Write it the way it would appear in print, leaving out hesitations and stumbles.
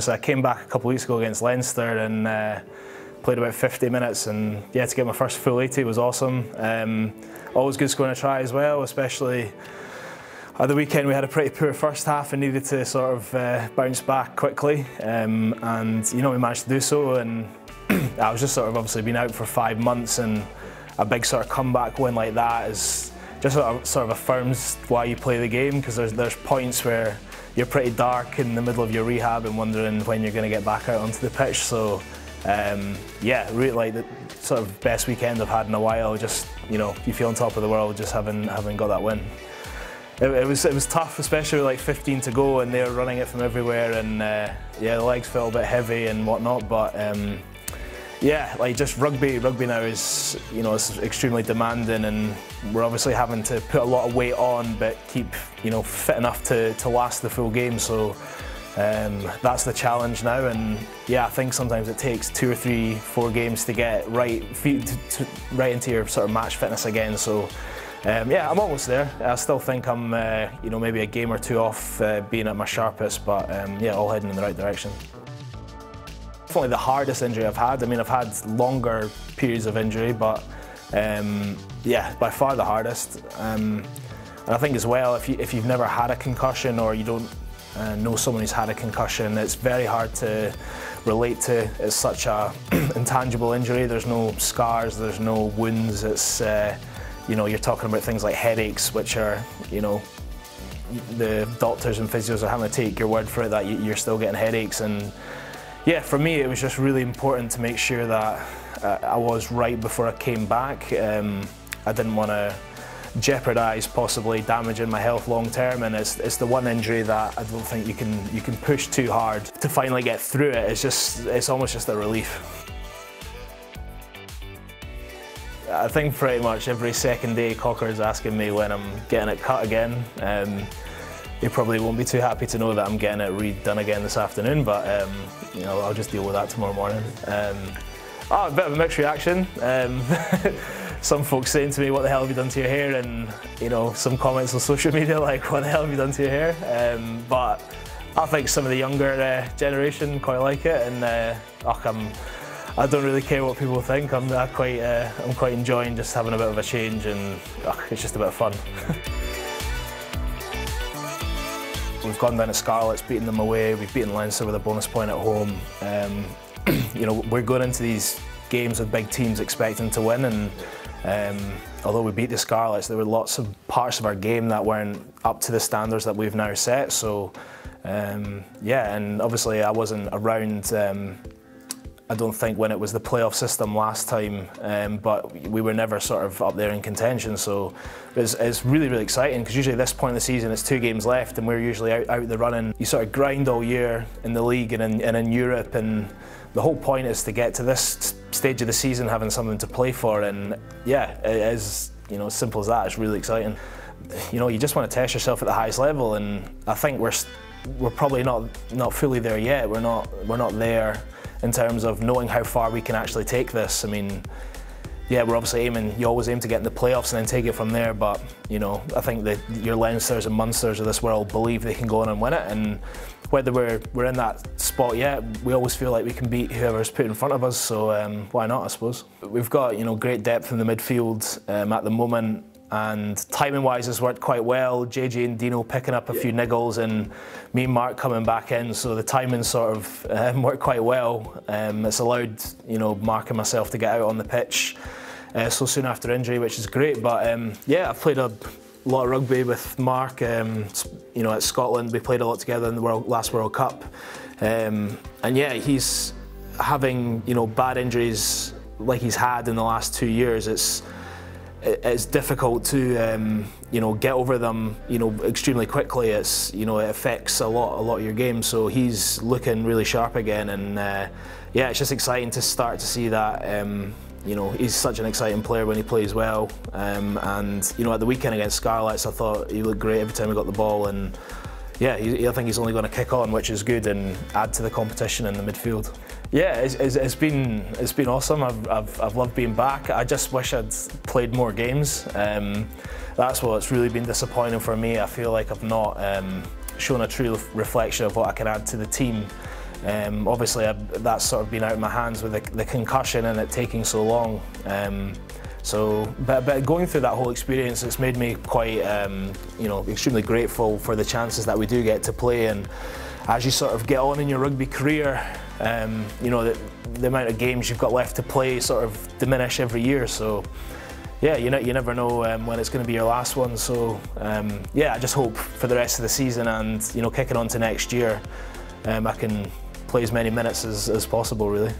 So I came back a couple of weeks ago against Leinster and played about 50 minutes, and yeah, to get my first full 80 was awesome. Always good scoring a try as well, especially at the weekend. We had a pretty poor first half and needed to sort of bounce back quickly, and you know, we managed to do so. And I was just sort of obviously been out for 5 months, and a big sort of comeback win like that is just sort of affirms why you play the game, because there's points where you're pretty dark in the middle of your rehab and wondering when you're going to get back out onto the pitch. So yeah, really like the sort of best weekend I've had in a while. Just, you know, you feel on top of the world just having got that win. It was tough, especially with like 15 to go and they were running it from everywhere, and yeah, the legs felt a bit heavy and whatnot, but yeah, like just rugby now is, you know, it's extremely demanding, and we're obviously having to put a lot of weight on but keep, you know, fit enough to last the full game. So that's the challenge now, and yeah, I think sometimes it takes 2 or 3, 4 games to get right into your sort of match fitness again. So yeah, I'm almost there. I still think I'm you know, maybe a game or 2 off being at my sharpest, but yeah, all heading in the right direction. Definitely the hardest injury I've had. I mean, I've had longer periods of injury, but yeah, by far the hardest. And I think as well, if you've never had a concussion, or you don't know someone who's had a concussion, it's very hard to relate to. It's such a intangible injury. There's no scars, there's no wounds. It's you know, you're talking about things like headaches, which are, you know, the doctors and physios are having to take your word for it that you're still getting headaches. And yeah, for me it was just really important to make sure that I was right before I came back. I didn't want to jeopardise possibly damaging my health long term, and it's the one injury that I don't think you can push too hard to finally get through it. It's almost just a relief. I think pretty much every second day Cockerill's asking me when I'm getting it cut again. He probably won't be too happy to know that I'm getting it redone again this afternoon, but you know, I'll just deal with that tomorrow morning. Oh, a bit of a mixed reaction. Some folks saying to me, "What the hell have you done to your hair?" and you know, some comments on social media like, "What the hell have you done to your hair?" But I think some of the younger generation quite like it, and I don't really care what people think. I'm quite enjoying just having a bit of a change, and it's just a bit of fun. We've gone down to Scarlets, beaten them away. We've beaten Leinster with a bonus point at home. You know, we're going into these games with big teams expecting to win, and although we beat the Scarlets, there were lots of parts of our game that weren't up to the standards that we've now set. So yeah, and obviously I wasn't around, I don't think, when it was the playoff system last time, but we were never sort of up there in contention. So it's really, really exciting, because usually at this point in the season it's 2 games left and we're usually out the running. You sort of grind all year in the league and in Europe, and the whole point is to get to this stage of the season having something to play for. And yeah, it is, you know, as simple as that. It's really exciting. You know, you just want to test yourself at the highest level, and I think we're probably not fully there yet. We're not there in terms of knowing how far we can actually take this. I mean, yeah, we're obviously you always aim to get in the playoffs and then take it from there, but you know, I think that your Leinsters and Munsters of this world believe they can go on and win it, and whether we're in that spot yet, we always feel like we can beat whoever's put in front of us, so why not, I suppose. We've got, you know, great depth in the midfield at the moment, and timing-wise has worked quite well. JJ and Dino picking up a few niggles, and me and Mark coming back in, so the timing sort of worked quite well. It's allowed, you know, Mark and myself to get out on the pitch so soon after injury, which is great. But yeah, I've played a lot of rugby with Mark. You know, at Scotland we played a lot together in the last World Cup, and yeah, he's having, you know, bad injuries like he's had in the last 2 years. It's difficult to you know, get over them, you know, extremely quickly. It's, you know, it affects a lot of your game. So he's looking really sharp again, and yeah, it's just exciting to start to see that. You know, he's such an exciting player when he plays well, and you know, at the weekend against Scarlets I thought he looked great every time he got the ball, and yeah, I think he's only going to kick on, which is good, and add to the competition in the midfield. Yeah, it's been awesome. I've loved being back. I just wish I'd played more games. That's what's really been disappointing for me. I feel like I've not shown a true reflection of what I can add to the team. Obviously, that's sort of been out of my hands with the concussion and it taking so long. But going through that whole experience, it's made me quite, extremely grateful for the chances that we do get to play. And as you sort of get on in your rugby career, the amount of games you've got left to play sort of diminish every year. So, yeah, you never know when it's going to be your last one. So, I just hope for the rest of the season and kicking on to next year, I can play as many minutes as possible, really.